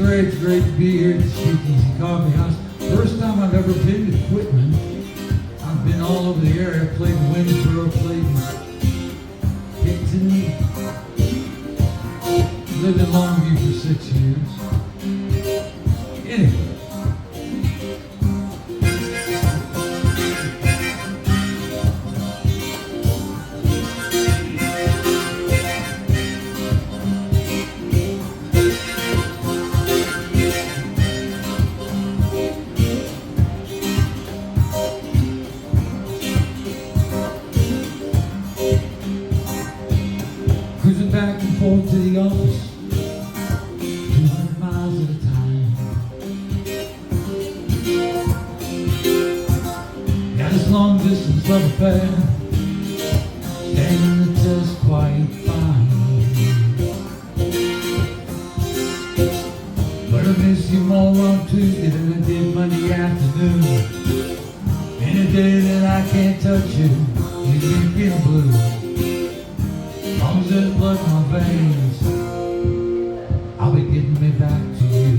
Rea. It's great to be here at the Speakeasy Coffee House. First time I've ever been to Quitman. I've been all over the area. I played in Winnsboro, played in Hickton. Lived in Longview for 6 years. Anyway. Cruising back and forth to the office, 200 miles at a time. Got this long distance love affair, standing the test quite fine. But I miss you more on Tuesday than I did Monday afternoon. Any day that I can't touch you, leave me feeling blue. As long as there's blood in my veins, I'll be getting me back to you.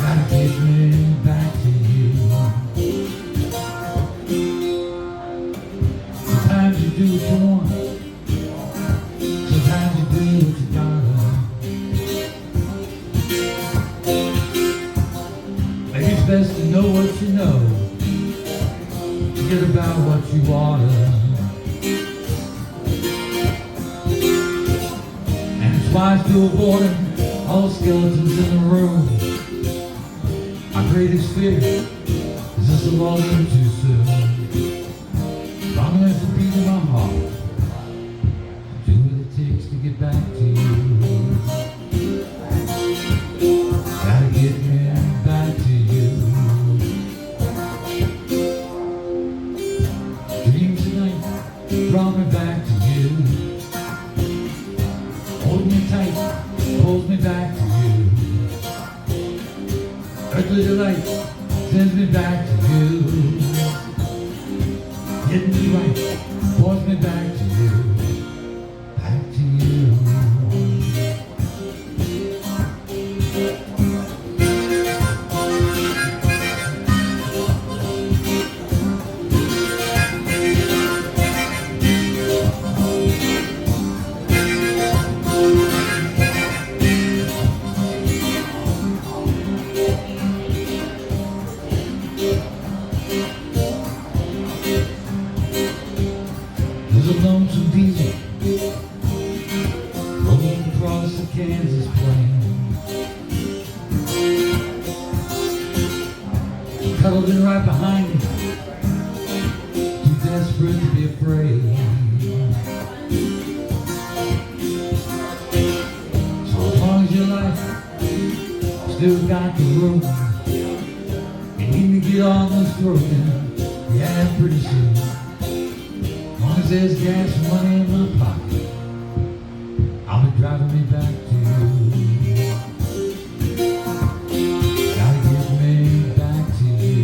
Gotta get me back to you. Sometimes you do what you want, sometimes you do what you gotta. Maybe it's best to know what you know, forget about what you oughta. Wise to avoid all skeletons in the room. My greatest fear is this will all end too soon. Long as the beat of my heart, do what it takes to get back to you. Gotta get me back to you. Dream tonight brought me back to you. Hold me tight, pulls me back to you. Earthly delight sends me back to you. Getting me right, pulls me back to you. Back to you. There's a lonesome diesel rolling across the Kansas plain, cuddled in right behind me, too desperate to be afraid. So as long as your life still got the room, you need to get on this road now, yeah, pretty soon. As long as there's gas and money in my pocket, I'll be driving me back to you. Gotta get me back to you.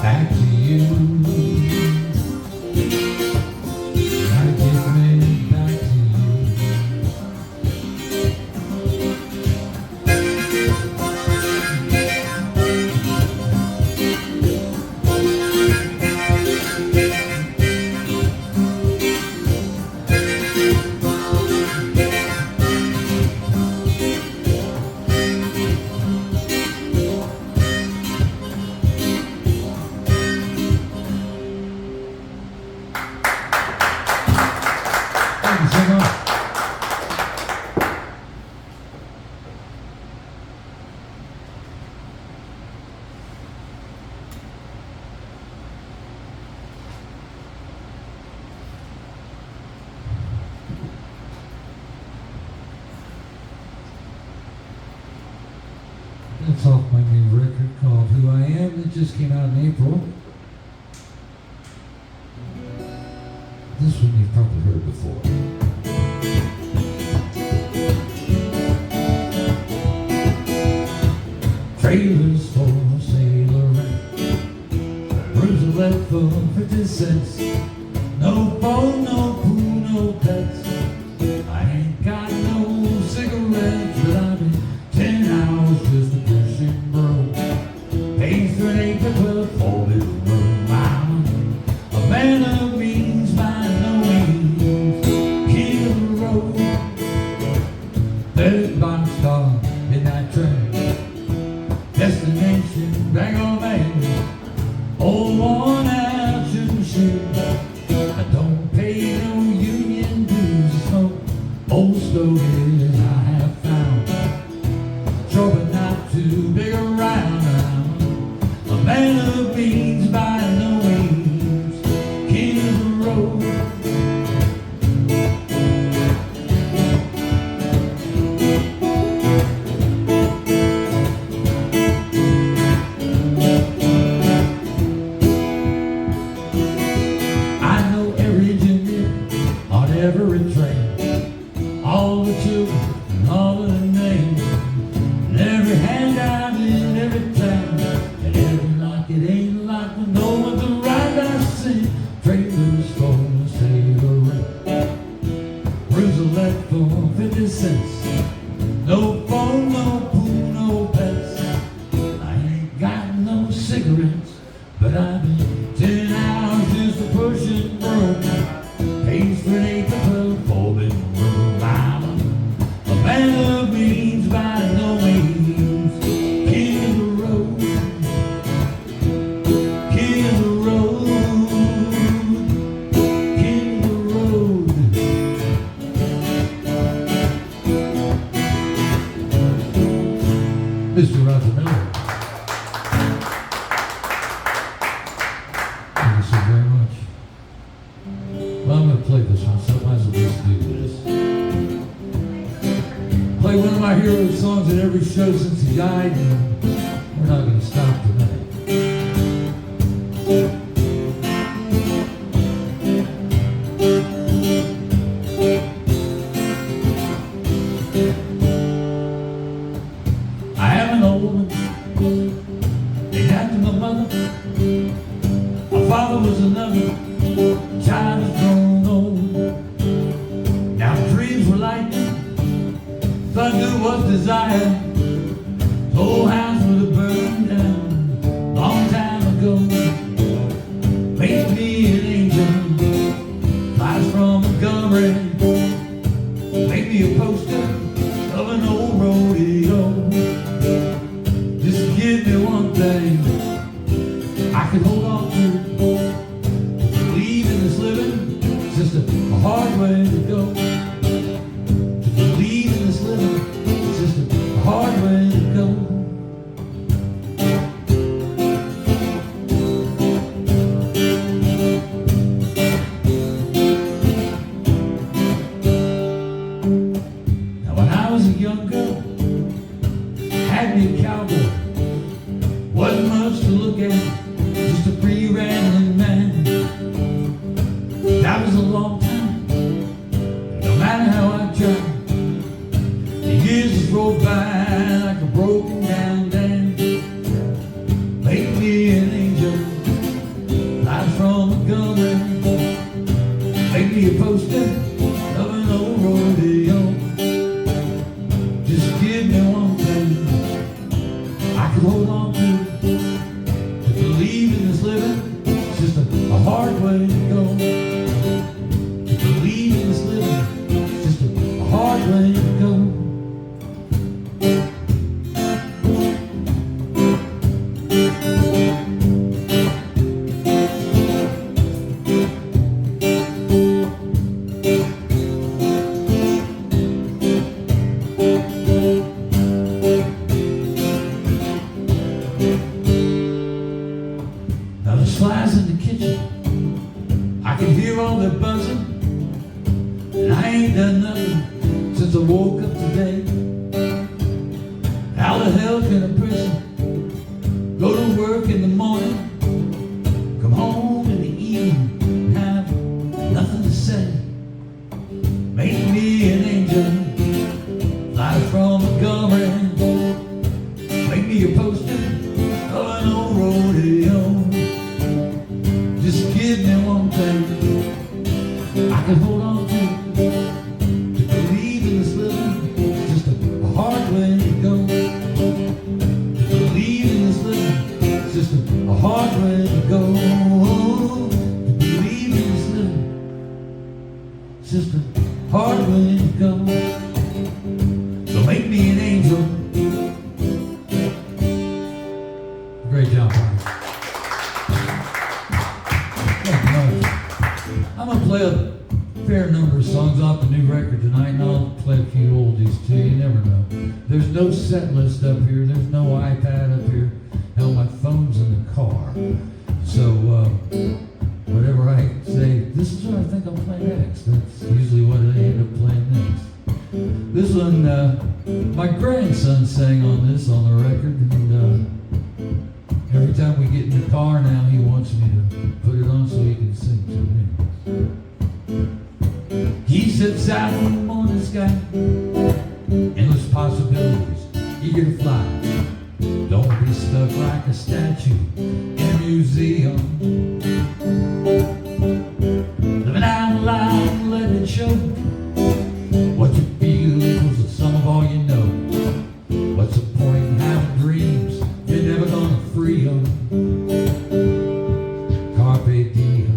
Back to you. Gotta get me back to you. Thank you so much. That's off my new record called Who I Am that just came out in April. This one you've probably heard before. Trailers for sailor rent, rooms are left for 50 cents. No phone, no pool, no pets. nation, bang on man, old worn out shooting shoe. I don't pay no union dues, no old stories I have found. Sure, but not too big around. I'm a man of means by no means, king of the road. Every train, all the children and all of the names, and every handout in every town, and every lock it ain't locked, and no one's the right I see. Trailers for cigarette, rooms elect for 50 cents. No phone, no pool, no pets. I ain't got no cigarettes, but I've been 10 hours just a pushing broom. Pays for an acre of four-bedroom room. I'm a man of means by no means, king of the road, king of the road, king of the road. Mr. Roger Miller. Thank you so very much. Well, I'm going to play this one, so I might as well just do this. Play one of my hero songs at every show since he died, and we're not going to stop tonight. I have an old woman named after my mother. My father was another. Child has grown old. Now dreams were lightning, thunder was desire. The whole house would have burned down long time ago. Make me an angel, flies from Montgomery. Make me a poster of an old rodeo. Just give me one thing I can hold on to. Just a hard way to go. To believe in this living, it's just a hard way to go. Now when I was a young girl, had me a cowboy. Wasn't much to look at, just a free rambling man. That was a long time, no matter how I tried. The years just rolled by like a broken down dam. Make me an angel, live from Montgomery. Make me a poster of an old rodeo. Just give me one thing I can hold on to. To believe in this living, it's just a hard way to go. Way to go. Now the flies in the kitchen, I can hear all their buzzing, and I ain't done nothing since I woke up today. How the hell can a person go to work in the morning, come home in the evening, and have nothing to say? Make me an angel, fly from Montgomery. Make me a poster of an old rodeo. Just give me one thing I can hold on to. A hard way to go. To believe in this living, it's just a hard way to go. So make me an angel, Great job, Brian. I'm going to play a fair number of songs off the new record tonight, and I'll play a few oldies too. You never know. There's no set list up here. There's no iPad up here. Hell, my phone's in the car. So whatever I say, this is what I think I'll play next. That's usually what I end up playing next. This one, my grandson sang on this on the record, and every time we get in the car now, he wants me to put it on so he can sing to me. He sits out in the morning sky, endless possibilities, eager to fly. Don't be stuck like a statue in a museum. Living out loud and letting it show. What you feel equals the sum of all you know. What's the point in having dreams you're never gonna free them? Carpe diem.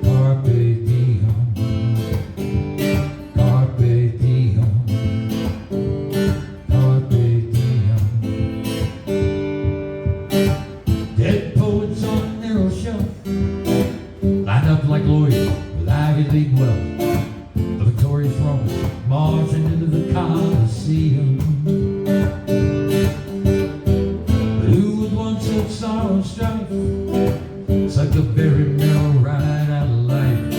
Carpe diem. Carpe diem. Carpe diem. Dead poets on a narrow shelf, lined up like lawyers with Ivy League wealth. The victorious Romans marching into the Colosseum. But who would want such sorrow and strife? Suck the very marrow right out of life.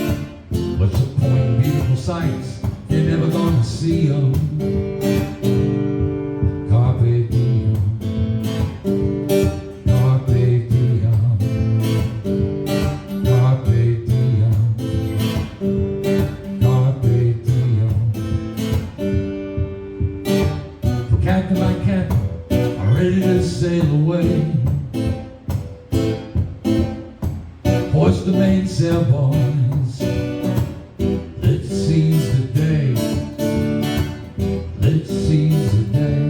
What's the point in beautiful sights? You're never gonna see them. Carpe diem. Carpe diem. Carpe diem. Carpe diem. For captain by captain, I'm ready to sail away. Hoist the mainsail, boys. Let's seize the day. Let's seize the day.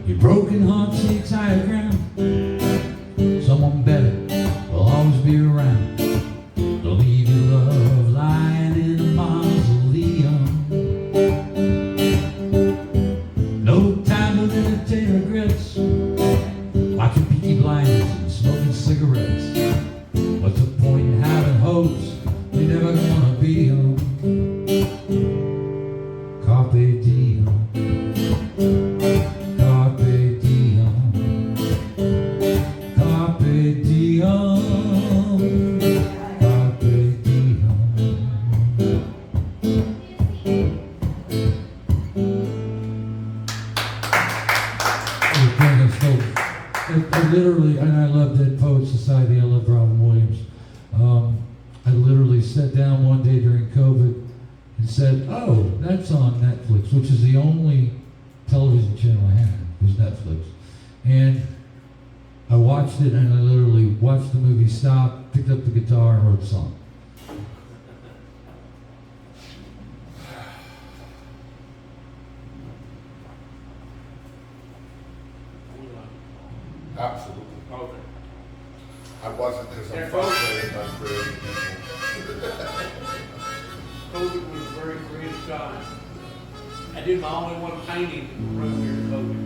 Your broken heart seeks higher ground. Someone better will always be around. Don't leave your love lying in a mausoleum. No time to entertain regrets. Watching Peaky Blinders and smoking cigarettes. What's the point in having hopes you're never gonna be on? Carpe diem. Carpe diem. Carpe diem. Carpe diem. I literally, and I love Dead Poets Society, I love Robin Williams. I literally sat down one day during COVID and said, oh, that's on Netflix, which is the only television channel I had, was Netflix. And I watched it, and I literally watched the movie stop, picked up the guitar, and wrote a song. Absolutely. Okay. I wasn't as Yeah, frustrated by creating people. COVID was a very creative time. I did my only one painting in the room during COVID.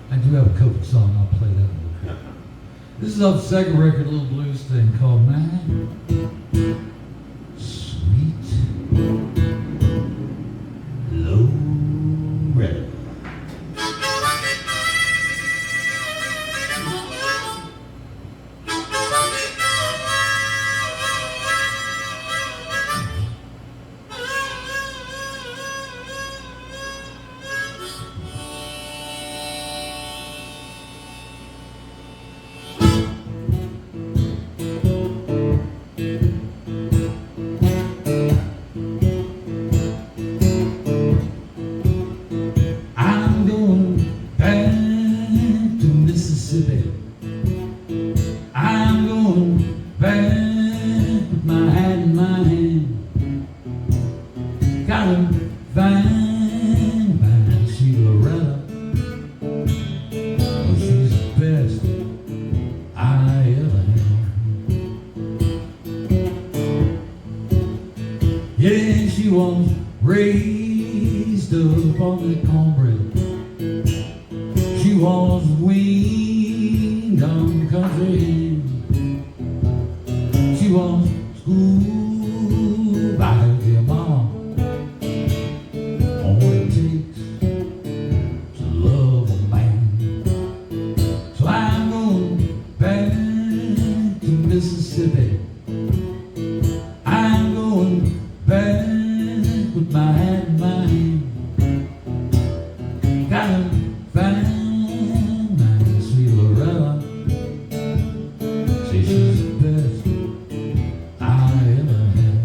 I do have a COVID song, I'll play that in a little bit. This is off the second record, a little blues thing called Man Sweet Low Red. got a fine, fine, sweet Loretta. Oh, she's the best I ever had. Yeah, she was raised up on the cornbread. She was weaned on country hen. She was schooled by her mom on what it takes to love a man. So I'm going back to Mississippi. I'm going back with my hat in my hand. Gotta find my sweet Loretta. Say she's the best I ever had.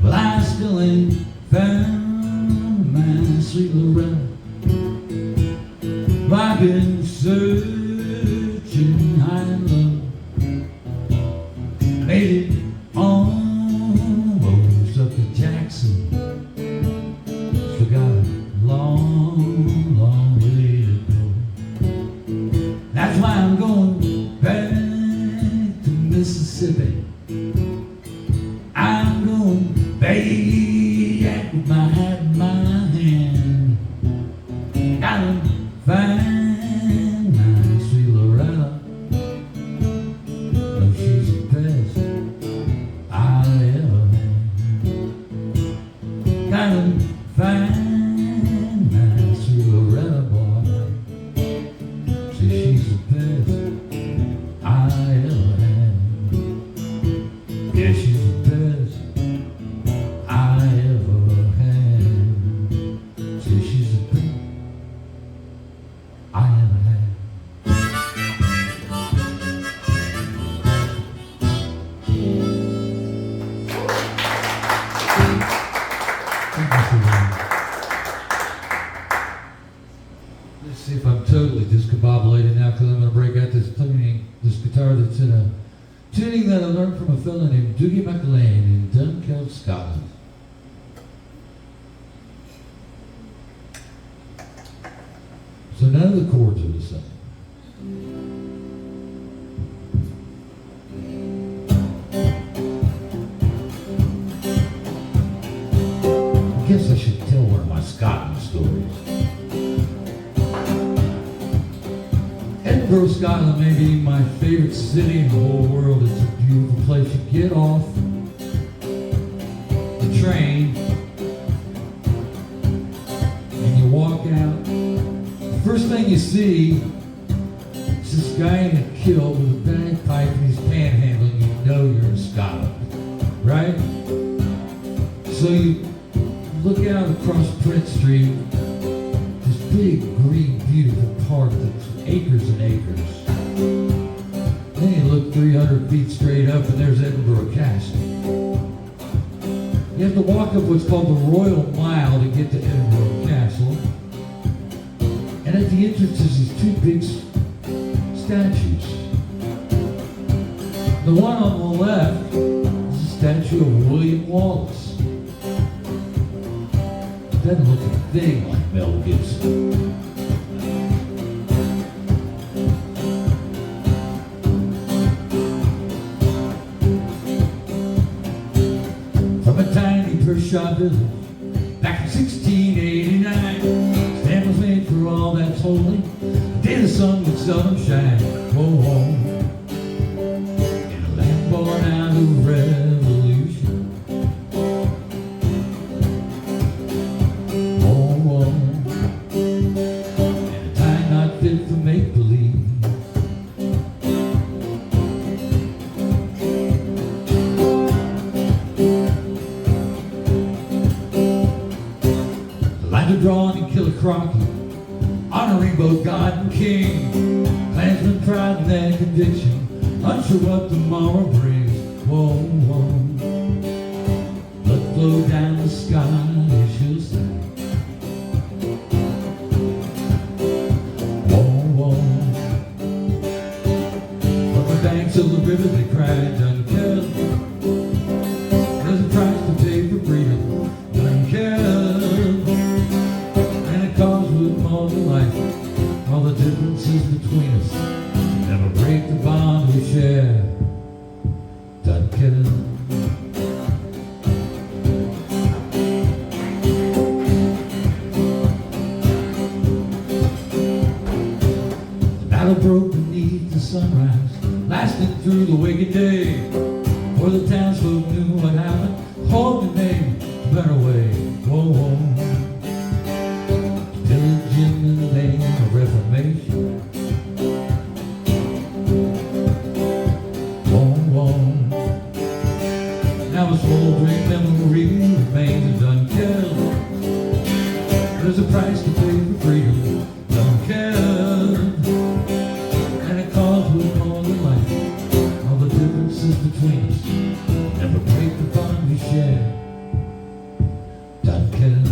Well, I still ain't found my sweet Loretta. I've been searching high and low, made it almost up to Jackson. Still got a long, long way to go. That's why I'm going back to Mississippi. I'm going back with my hat in my hand. Gotta find my sweet Loretta. No, she's the best I ever had. Gotta find my sweet Loretta, boy. See, she's the best I ever had. Yeah, she's the best I ever had. See, she's the best I ever had. Thank you so much. Let's see if I'm totally discombobulated now, because I'm going to break out this tuning, this guitar that's in a tuning that I learned from a fellow named Dougie McLean in Dunkeld, Scotland. So none of the chords are the same. I guess I should tell one of my Scotland stories. Edinburgh, Scotland may be my favorite city in the whole world. It's a beautiful place. You get off the train and you walk out. The first thing you see is this guy in a kilt with a bagpipe and he's panhandling. You know you're in Scotland, right? So you look out across Prince Street, this big, green, beautiful park that's acres and acres. Then you look 300 feet straight up and there's Edinburgh Castle. You have to walk up what's called the Royal Mile to get to Edinburgh Castle. And at the entrance is these two big statues. The one on the left is a statue of William Wallace. Doesn't look a thing like Mel Gibson. From a tiny Pershore village back in 1689, stand was made for all that's holy. The day the sun would seldom shine. Whoa, whoa. In a land born out of revolution. Whoa, whoa. In a time not fit for make-believe. About to draw on and kill a crocky on a rainbow god and king. Klansman pride and that conviction, unsure what tomorrow brings. Whoa, whoa. Blood flow down the sky, she'll say. Whoa, whoa. From the banks of the river they cried, Dunkeld. There's a price to pay for freedom, Dunkeld. And it comes with more than life, all the differences between us. Never break the bond we share, Dunkeld. Battle broke beneath the sunrise, lasted through the wicked day. For the townsfolk knew what happened, hold the name, burn away. Whoa, whoa. Pillage in the name of reformation. Whoa, whoa. Now a smoldering memory remains in Dunkeld. There's a price to pay for freedom, Dunkeld. And it calls with more than life, all the differences between us. Never break the bond we share, Dunkeld.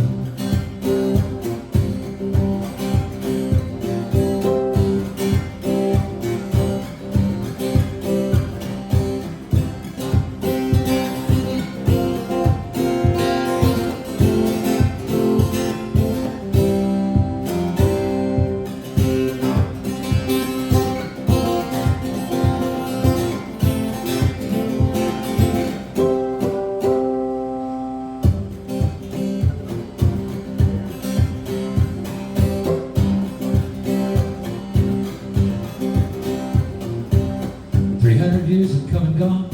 300 years have come and gone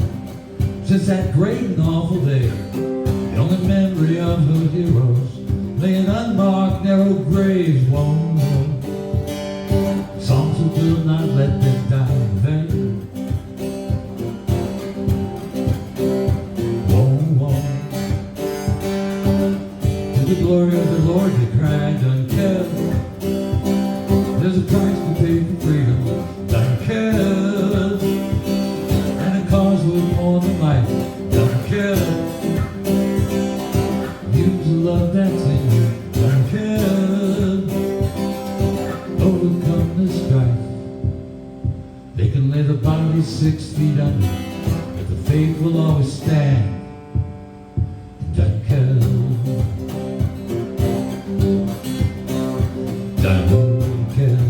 since that great and awful day. The only memory of her heroes lay in unmarked narrow graves. Whoa, whoa. Songs who will not let them die in vain. Whoa, whoa. To the glory of the Lord they cried, Dunkeld. There's a price to pay for freedom, Dunkeld. And it costs with more than life, Dunkeld. Use the love that's in you, Dunkeld. Overcome the strife. They can lay the body 6 feet under, but the faith will always stand, Dunkeld. Dunkeld.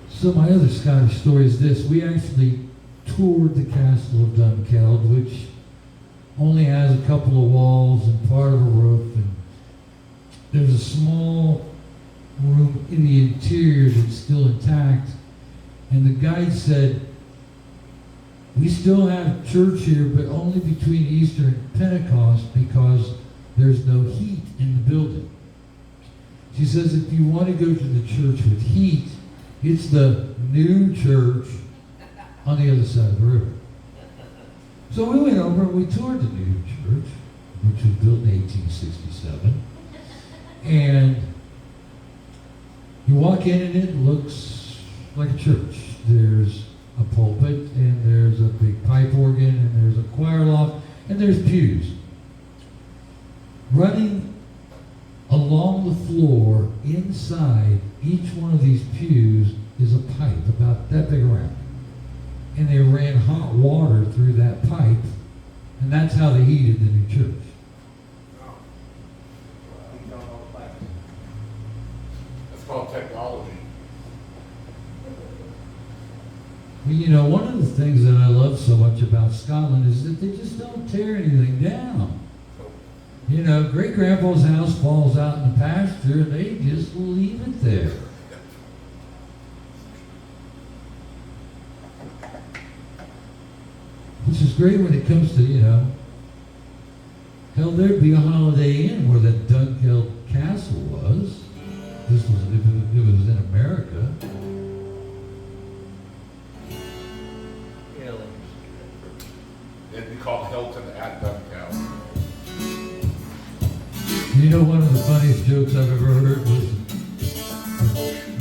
So my other Scottish story is this. We actually toured the castle of Dunkeld, which only has a couple of walls and part of a roof. And there's a small room in the interior that's still intact. And the guide said, we still have church here, but only between Easter and Pentecost because there's no heat in the building. She says if you want to go to the church with heat, it's the new church on the other side of the river. So we went over and we toured the new church, which was built in 1867. And you walk in and it looks like a church. There's a pulpit and there's a big pipe organ and there's a choir loft and there's pews. Running along the floor inside each one of these pews is a pipe about that big around. And they ran hot water through that pipe, and that's how they heated the new church. That's called technology. Well, you know, one of the things that I love so much about Scotland is that they just don't tear anything down. You know, great-grandpa's house falls out in the pasture and they just leave it there. Which is great when it comes to, you know, Hell, there'd be a Holiday Inn where that Dunkeld Castle was. This was if it was in America. Really. It'd be called Hilton at Dunkeld. You know, one of the funniest jokes I've ever heard was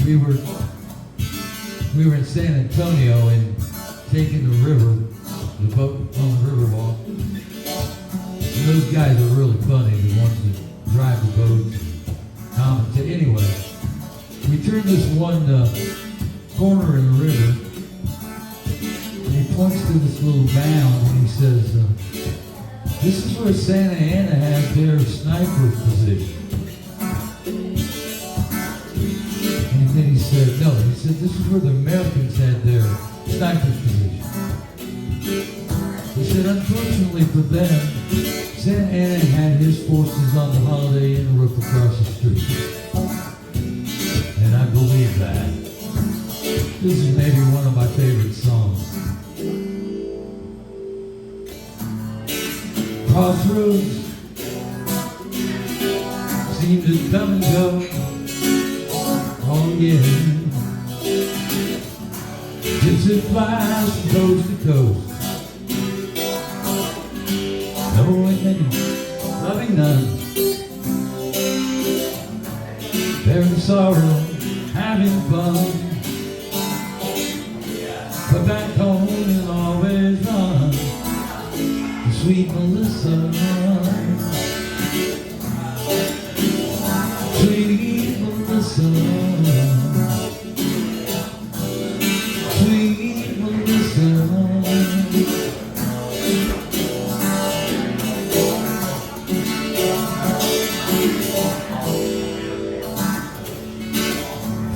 we were in San Antonio and taking the boat on the Riverwalk. And those guys are really funny, the ones that drive the boats and commentate. Anyway, we turned this one corner in the river, and he points to this little mound and he says, this is where Santa Ana had their sniper position. And then he said, no, he said, this is where the Americans had their sniper position. He said, unfortunately for them, Santa Ana had his forces on the Holiday Inn roof across the street. And I believe that. This is maybe one of my favorite songs. Crossroads seem to come and go. Oh yeah. Gypsy flies from coast to coast. Knowing many, loving none. Bearing sorrow, having fun. But back home you'll always run. Sweet Melissa, sweet Melissa, sweet Melissa.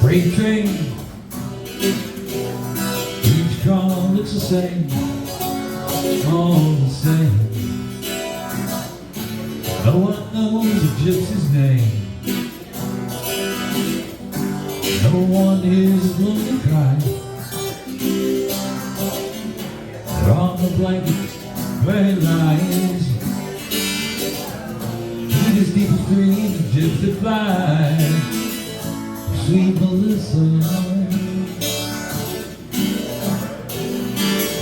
Freight train, each car looks the same. All the same. No one knows a gypsy's name. No one is alone to cry. They're on the blanket where he lies. In his deepest dreams, a gypsy flies. Sweet Melissa,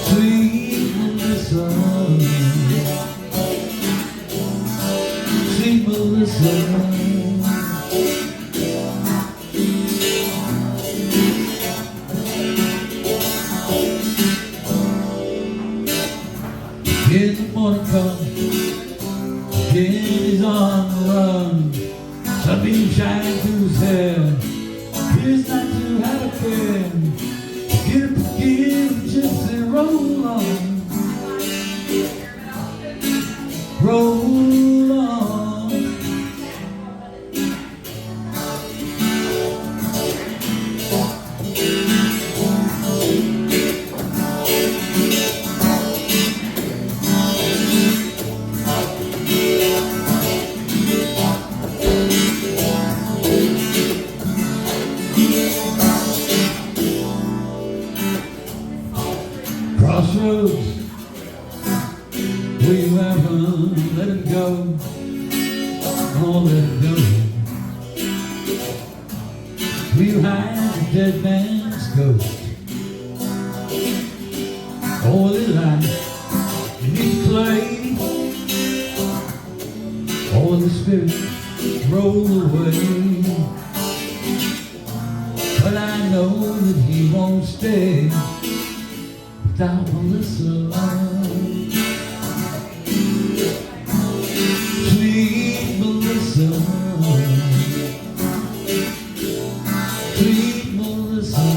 sweet Melissa, sweet Melissa. In the morning comes, again he's on the run. Sunbeam shining through his hair. Here's not to have a care. Get up, give the gypsy, roll on. Roll on. Crossroads, will you ever let it go? Oh, let it go. Will you hide the dead man's ghost? Oh, will it lie beneath clay? Or will the spirit roll away? But I know that he won't stay without Melissa. Sweet Melissa, sweet Melissa.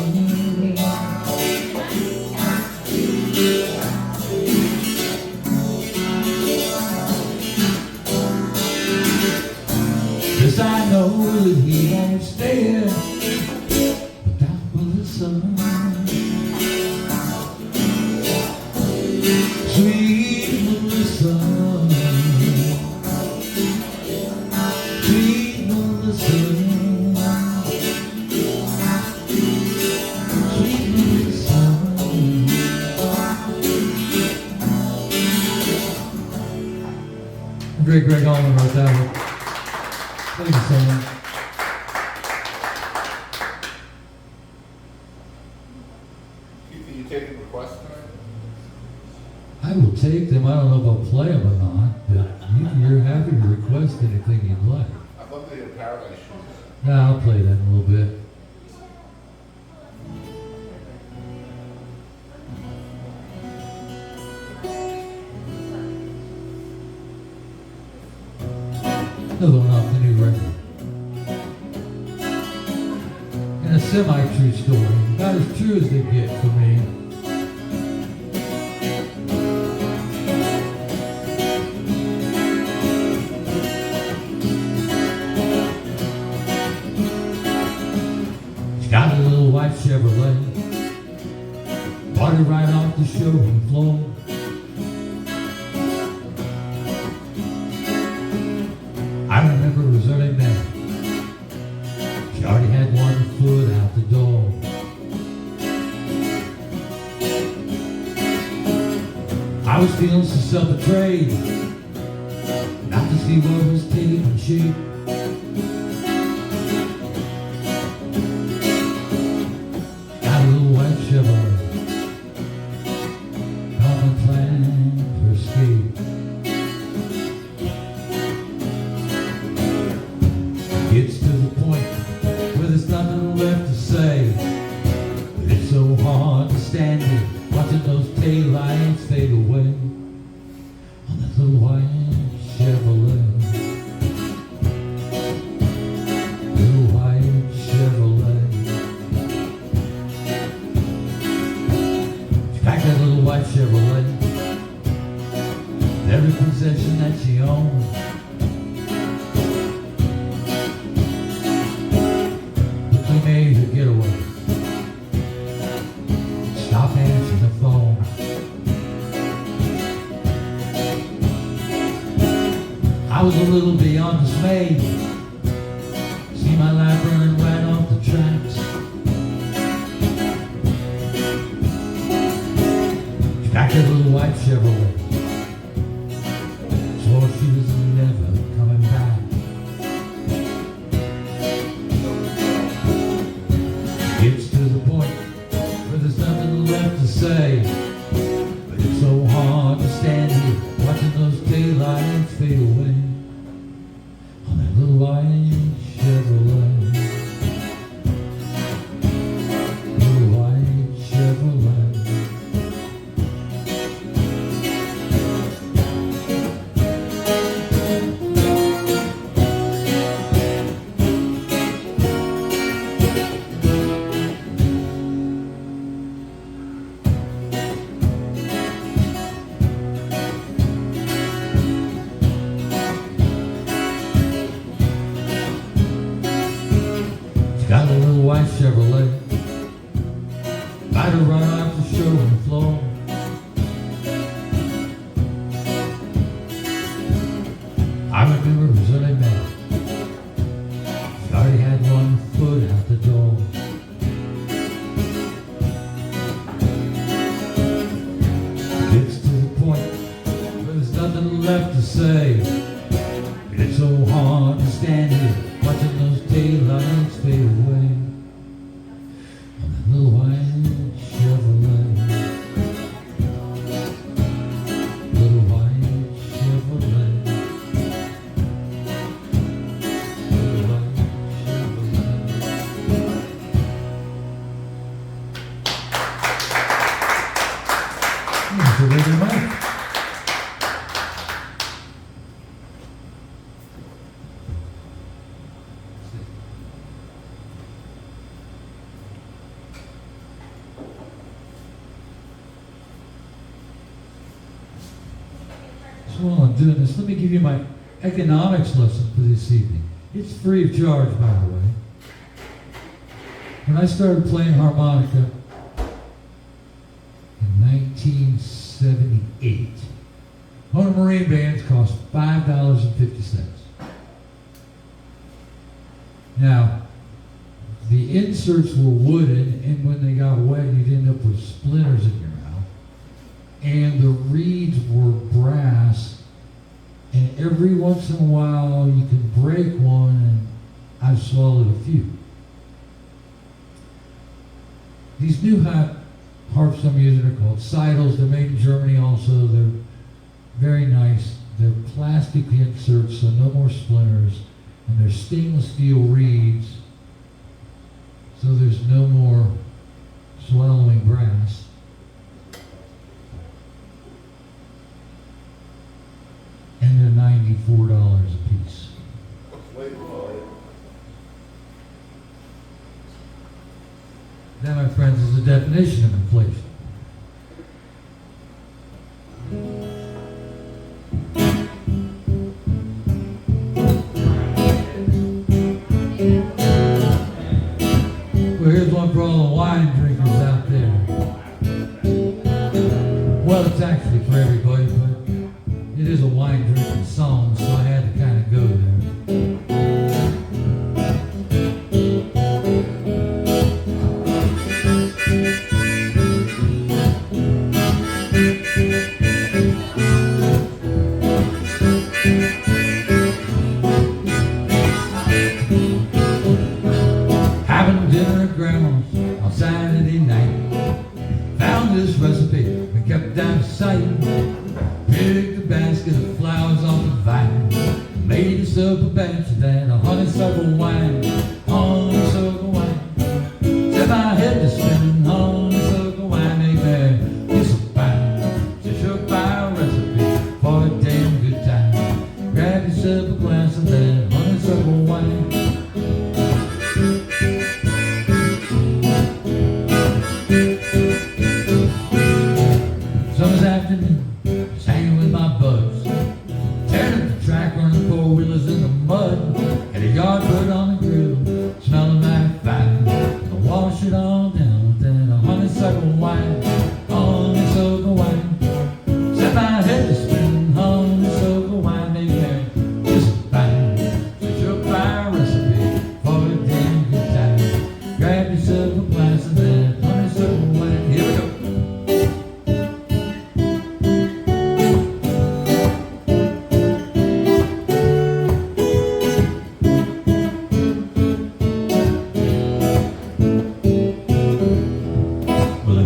Yes, I know that he won't stay without Melissa. Sweet Melissa, sweet Melissa, sweet Melissa. Great Greg Allman wrote that one. Thank you so much. Keith, are you taking requests tonight? I will take them. I don't know if I'll play them or not, but you're happy to request anything you'd like. I'd love to hear Paradise Shoes. Yeah, I'll play that in a little bit. Another one off the new record. And a semi-true story. About as true as they get for me. She's got a little white Chevrolet. Bought it right off the showroom floor. I remember it was early May. She already had one foot out the door. I was feeling so self-betrayed, not to see what was taking shape. Got a little white Chevrolet, got my plan to escape. Gets to the point where there's nothing left to say, but it's so hard to stand it, watching those taillights fade away on that little white Chevrolet. Little white Chevrolet. She packed that little white Chevrolet with every possession that she owned. Made her get away. Stop answering the phone. I was a little beyond dismayed. See my life running right off the tracks. She packed that little white Chevrolet. Swore she was never coming back. Gets to the point where there's nothing left to say, but it's so hard to stand here watching those taillights fade away on that little white Chevrolet. Little white Chevrolet. Got a little white Chevrolet, about to run off the showroom floor. I remember it was early May. She already had one foot out the door. Gets to the point where there's nothing left to say. It's so hard to stand here watching those taillights fade away on that little white Chevrolet. Little white Chevrolet. Little white Chevrolet. That's a really nice. So while I'm doing this, let me give you my economics lesson for this evening. It's free of charge, by the way. When I started playing harmonica in 1978, Hona Marine bands cost $5.50. Now, the inserts were wooden, and when they got wet, you'd end up with splinters in your mouth. And the reeds were brass, and every once in a while you can break one, and I've swallowed a few. These new harps I'm using are called Seidels. They're made in Germany also. They're very nice. They're plastic inserts, so no more splinters. And they're stainless steel reeds, so there's no more swallowing brass. And they're $94 a piece. That, my friends, is the definition of inflation. Well, here's one for all the wine drinkers out there. Well, it's actually for everybody, but it is a wine drinking song, so I had to kind of go there. Having dinner at Grandma's on Saturday night. Found this recipe and kept it out of sight. Picked a basket of flowers off the vine. Made us up a batch of that honeysuckle wine. Honeysuckle wine. Set my head to spinning. Honeysuckle wine ain't there. It's so fine. It's a surefire recipe for a damn good time. Grab yourself a glass of that honeysuckle wine. Summer's afternoon, just hanging with my buds. Tearing up the track, running four-wheelers in the mud. Had a yard put on the grill, smelling like fine. I'll wash it all down with that honeysuckle wine. Honeysuckle wine. Set my head to spinning. Honeysuckle wine, ain't there. It's fine. It's a surefire recipe for a damn good time. Grab yourself a glass of that honeysuckle wine. Here we go.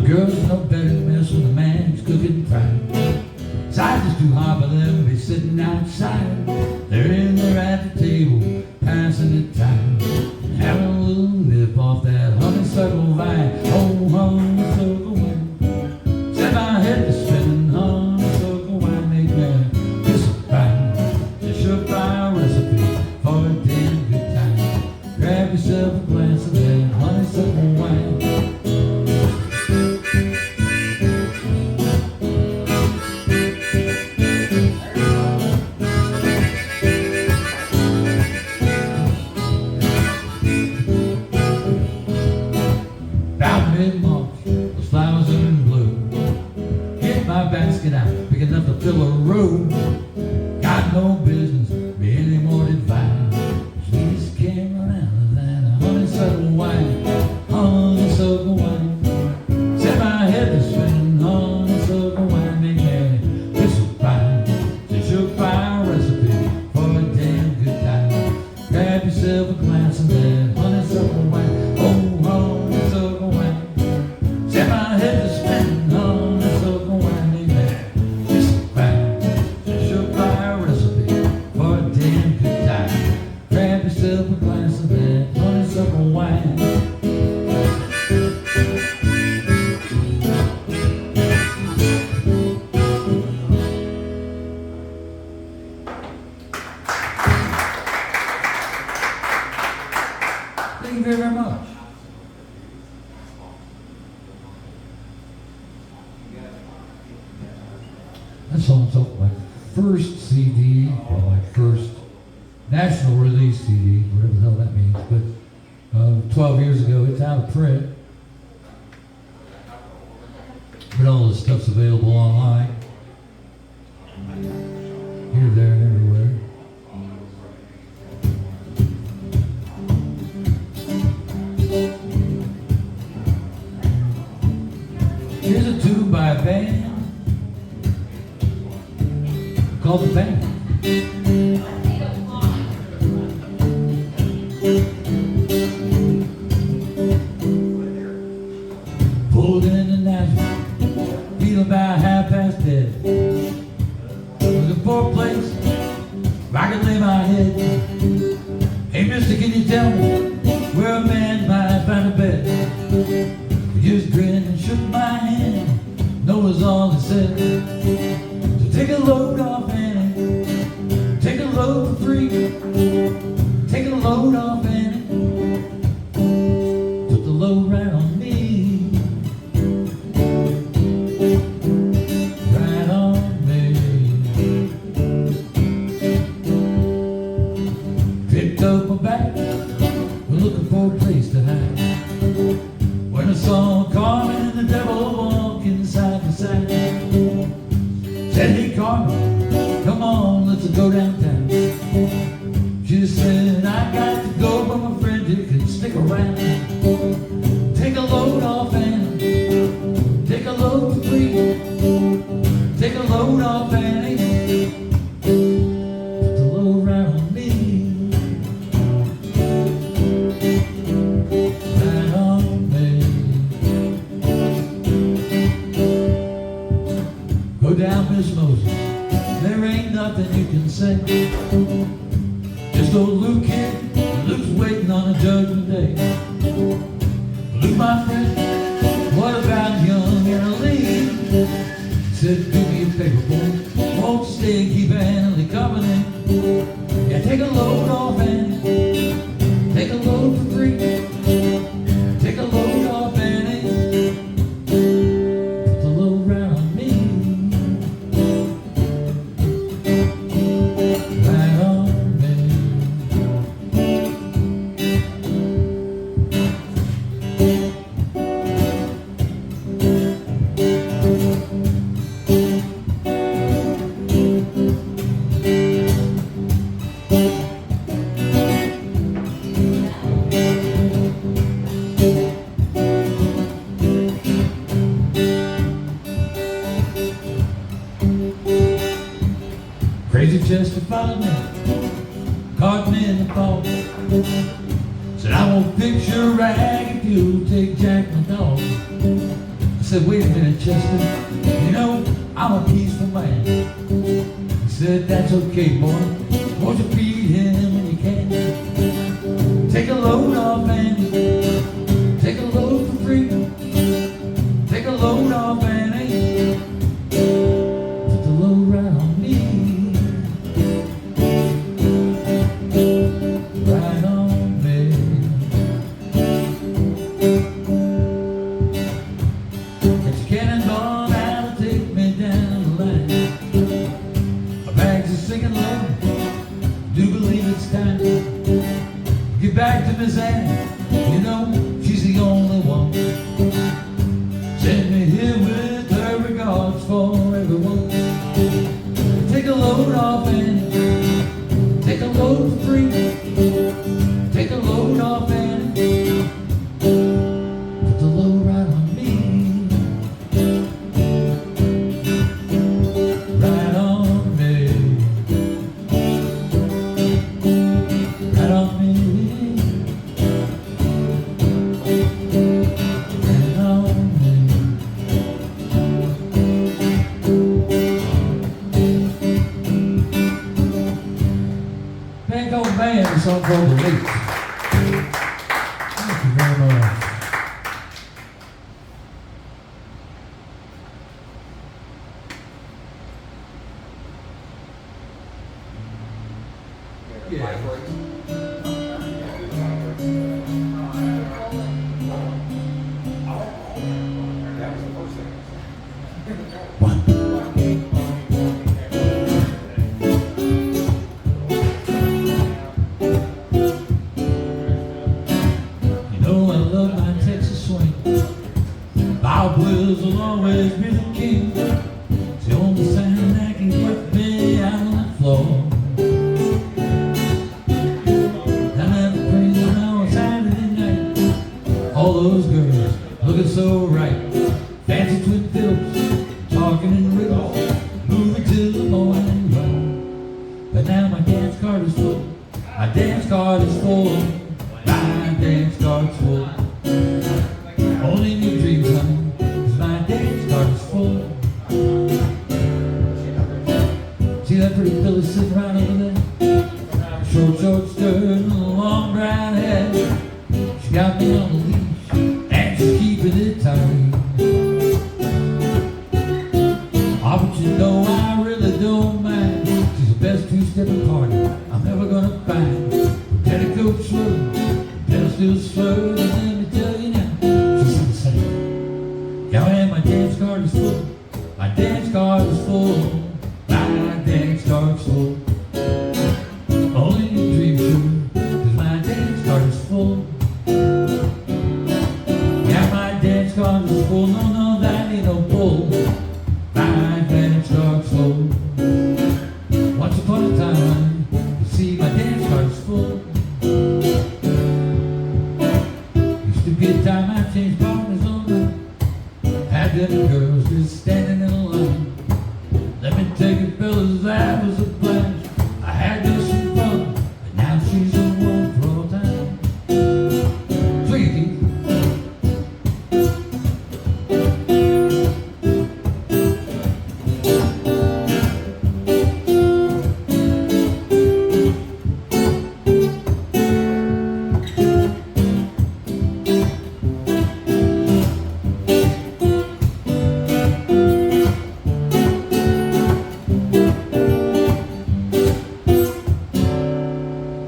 Girls know better to mess with a man who's cooking fine. Size is too hot for them to be sitting outside. They're in there at the table, passing the time, having a little nip off that honeysuckle vine. Oh, honeysuckle wine. Set my head to spinning. Honeysuckle wine ain't there. It's so fine. It's a surefire recipe for a damn good time. Grab yourself a glass of that honeysuckle wine. About mid-March, those flowers are in bloom. Get my basket out, big enough to fill a room. Got no business be any more divine. We just can't run out of that honeysuckle wine. Honeysuckle wine. Set my head to spinning. Honeysuckle wine ain't there. It's so fine. It's a surefire recipe for a damn good time. Grab yourself a glass of that honeysuckle wine. Oh, honeysuckle wine. Set my head to spinning. Honeysuckle wine ain't there. It's so fine. It's a surefire recipe for a damn good time. Grab yourself a glass of that honeysuckle wine. Thank you very, very much. That song's off my first CD, or my first national release CD, whatever the hell that means, but 12 years ago. It's out of print, but all this stuff's available online, here, there, and everywhere. Here's a tune by a band called The Band. looking for a place where I can lay my head. Hey mister, can you tell me where a man might find a bed? He just grinned and shook my hand. No was all he said. So take a load off Annie, take a load for free. Take a load off Annie, put the load right on me. Right on me. Picked up my bag, we're looking for a place to hide. When I saw Carmen and the devil walking side by side, said, hey Carmen, come on, let's go downtown. She said, I got to go, but my friend you can stick around. Take a load off Annie, take a load for free. Take a load off Annie, put the load right on me. Right on me. Go down, Miss Moses, there ain't nothing you can say. Just old Luke here, Luke's waiting on a judgment day. Luke, my friend, what about young Annalie? Said, do me a favor, boy, won't you stay and keep Annalie company? Yeah, take a load off Annie, take a load for free. Take a load off Annie, put the load right on me. Right on me. Crazy Chester followed me, caught me in the fall. Said, I won't fix your rag if you'll take Jack my dog. I said, wait a minute, Chester, you know, I'm a peaceful man. He said, that's okay, boy, won't you feed him when you can? Take a load off Annie, take a load for free. Take a load off Annie, put the load right on me. Right on me. Get your cannonball out and take me down the line. My bags are sinking low, do believe it's time. Get back to Miss Annie, you know, she's the only one. Send me here with her regards for everyone. Take a load off Annie, take a load for free. Take a load off Annie, put the load right on me. Right on me. Right on me. Right on me. Band called Band, a song called The Lake. Thank you very much. Yeah. One. You know I love my Texas swing. Bob Wills will always be the king. It's the only sound that can get me out on the floor. Down at the crazy on Saturday night, all those girls looking so right. Fancy twin fiddles, talking in riddles, moving till the morning light. But now my dance card is full. My dance card is full. My dance card's full. Only new dreams, honey, 'cause my dance card is full. See that pretty Billy sitting right over there. Short skirt and a long brown hair. She got me on a leash and she's keeping it tight. Oh, but you know I really don't mind. She's the best two-stepping party I'm ever gonna find. Her petticoats swirling, her pedestals slurred, and let me tell you now, she's insane. Yeah, and my dance card is full. My dance card is full. My dance card's full. Only a dream sure, 'cause my dance card is full. Yeah, my dance card is full. No, no, that ain't no bull. My dance card's full. Once upon a time, you see, my dance card is full. Used to be a time I changed partners all night. Had them girls just standing in a line. Let me tell you, fellas, that was a blast. I had just some fun, but now she's a woman for all time. Swing it, Keith.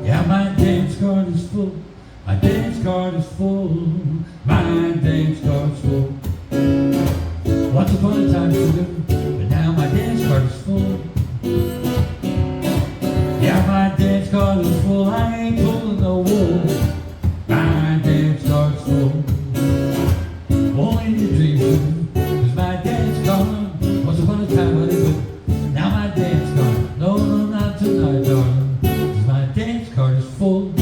Yeah, my dance card is full. My dance card is full. My dance card's full. Once upon a time, sugar, but now my dance card is full. Yeah, my dance card is full. I ain't pulling no wool. My dance card's full. Only in your dreams, sugar, 'cause my dance card once upon a time was good. Now my dance card, no, no, not tonight, darling. My dance card is full.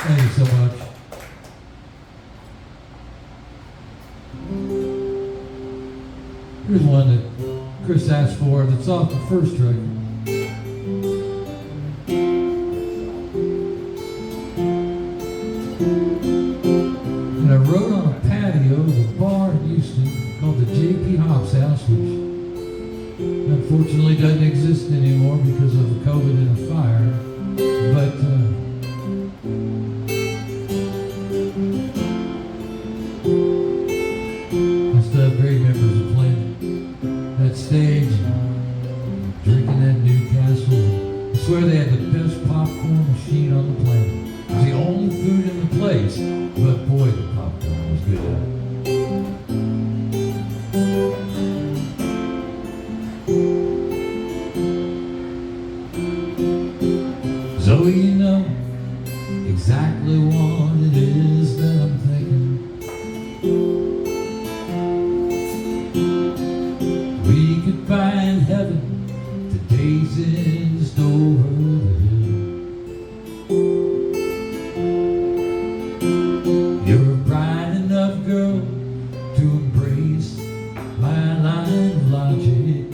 Thank you so much. Here's one that Chris asked for that's off the first record. And I wrote on a patio of a bar in Houston called the J.P. Hobbs House, which unfortunately doesn't exist anymore because of COVID and a fire. But I still have great memories of playing that stage, drinking that Newcastle. I swear they had the best popcorn machine on the planet. It was the only food in the place, but boy, the popcorn was good. Zoe, you know exactly what it is that I'm thinking. We could find heaven, today's just over the hill. You're a bright enough girl to embrace my line of logic.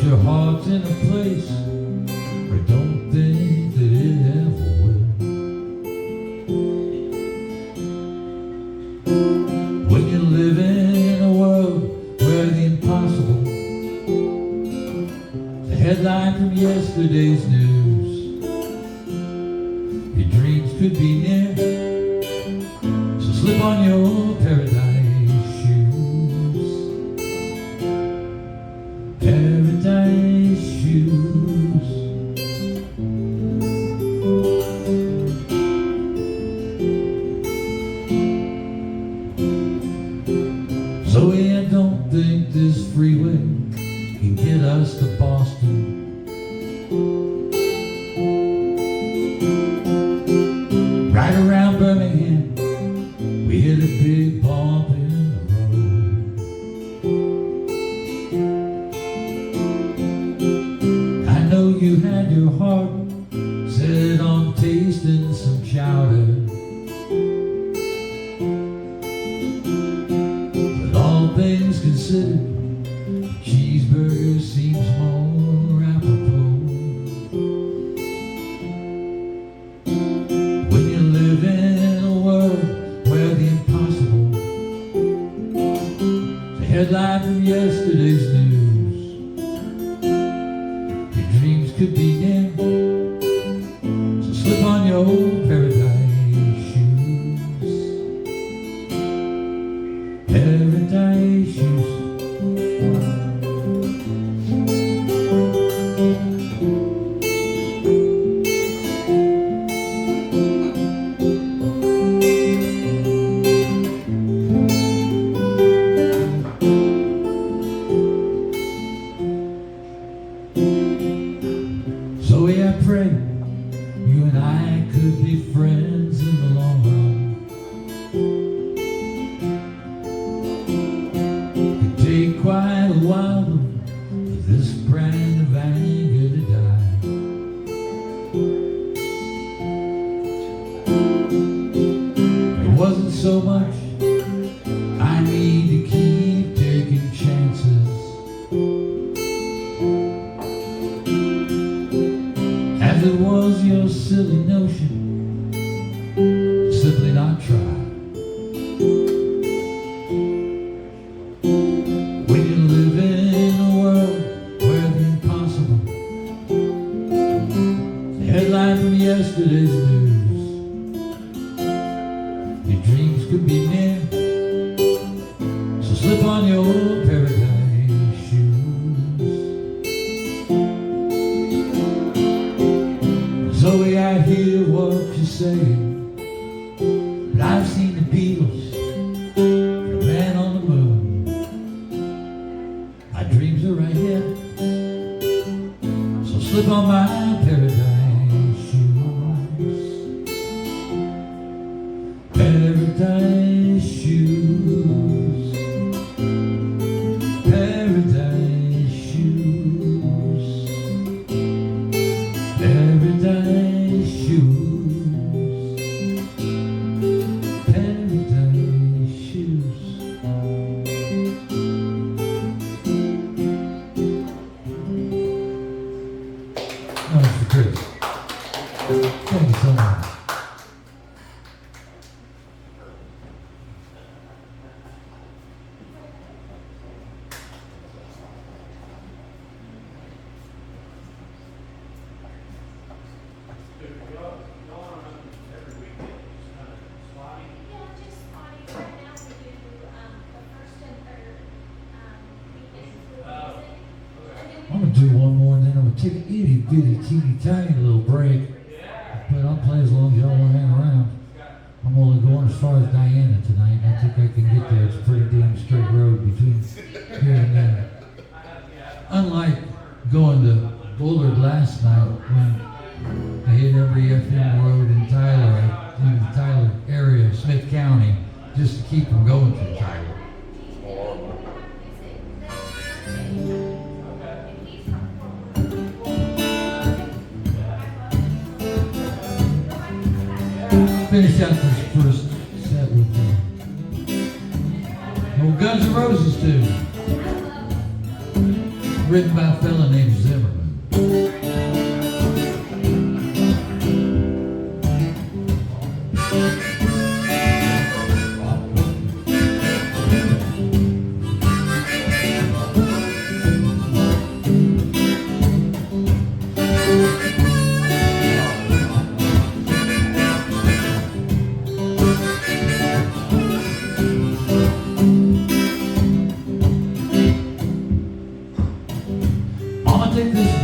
Your heart's in a place where don't think that it ever will. When you live in a world where the impossible, the headline from yesterday's news, your dreams could be near, so slip on your paradise shoes. Paradise shoes. Zoe, I don't think this freeway can get us to Boston. Right around Birmingham, we hit a big bump in the road. I know you had your heart set on tasting some chowder, but all things considered, cheeseburger seems more apropos. When you live in a world headline from yesterday's news. Your dreams could be dim, so slip on your old paradise shoes. Paradise shoes. So I pray you and I could be friends in the long run. It'd take quite a while though for this brand of anger to die. There wasn't so much I need to keep taking chances. As it was your silly notion to simply not try. When you live in a world where the impossible, the headline from yesterday's news, your dreams could be near, so slip on your old paradise shoes. Zoe, I hear what you're saying, but I've seen the Beatles, the Man on the Moon. My dreams are right here, so slip on my paradise shoes. Paradise shoes. Paradise shoes. Paradise shoes. Paradise shoes. Oh, Mr. Chris. Thank you so much. Every weekend, just kind of sliding. Yeah, just spotty. Right now we do, the first and third, weekends with music. And then I'm gonna do one more, and then I'm gonna take an itty bitty teeny tiny little break. But I'll play as long as y'all wanna hang around. I'm only going as far as Diana tonight, and I think I can get there. It's a pretty damn straight road between here and there. Unlike going to Bullard last night when I hit every FM road in Tyler, in the Tyler area of Smith County, just to keep from going through Tyler. Finish out this first set with the old Guns N' Roses tune, written by a fella named Zimmerman. I'ma take this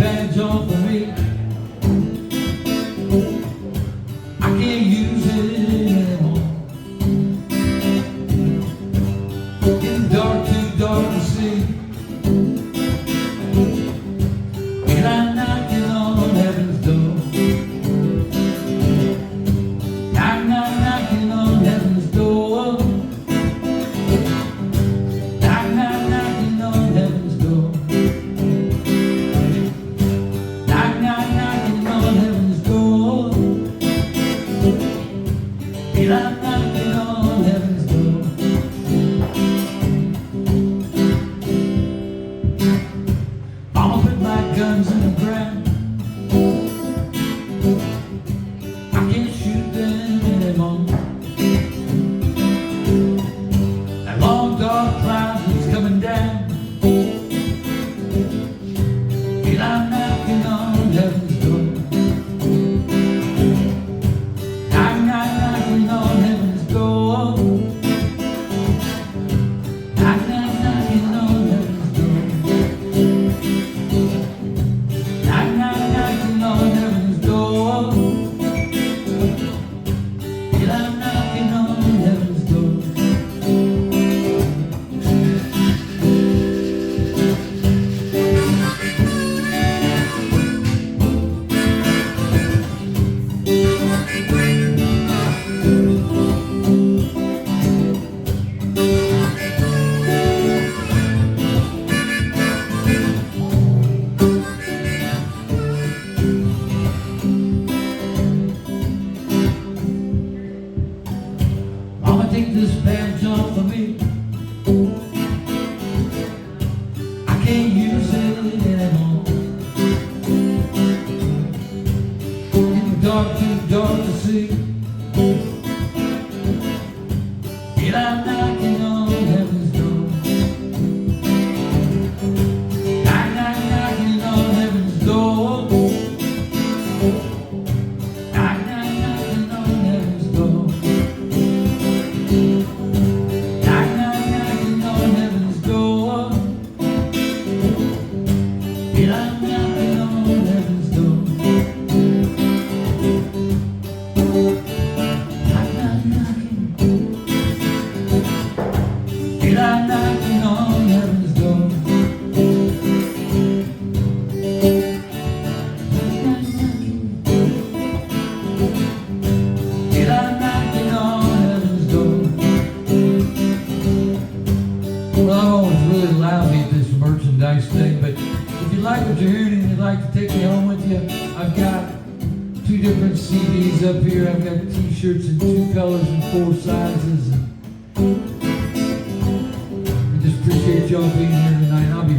take this badge off of me. I can't use it anymore. In the dark, too dark to see. Yet I'm knocking on heaven's door. Knocking on heaven's door. Knocking on heaven's door. Knocking on heaven's door. Yet I'm knocking on heaven's door. Yet I'm knocking on heaven's door. Yet I'm knocking on heaven's door. Well, I'm always really lousy at this merchandise thing, but if you like what you're hearing and you'd like to take me home with you, I've got 2 different CDs up here. I've got t-shirts in 2 colors and 4 sizes. I just appreciate y'all being here tonight. I'll be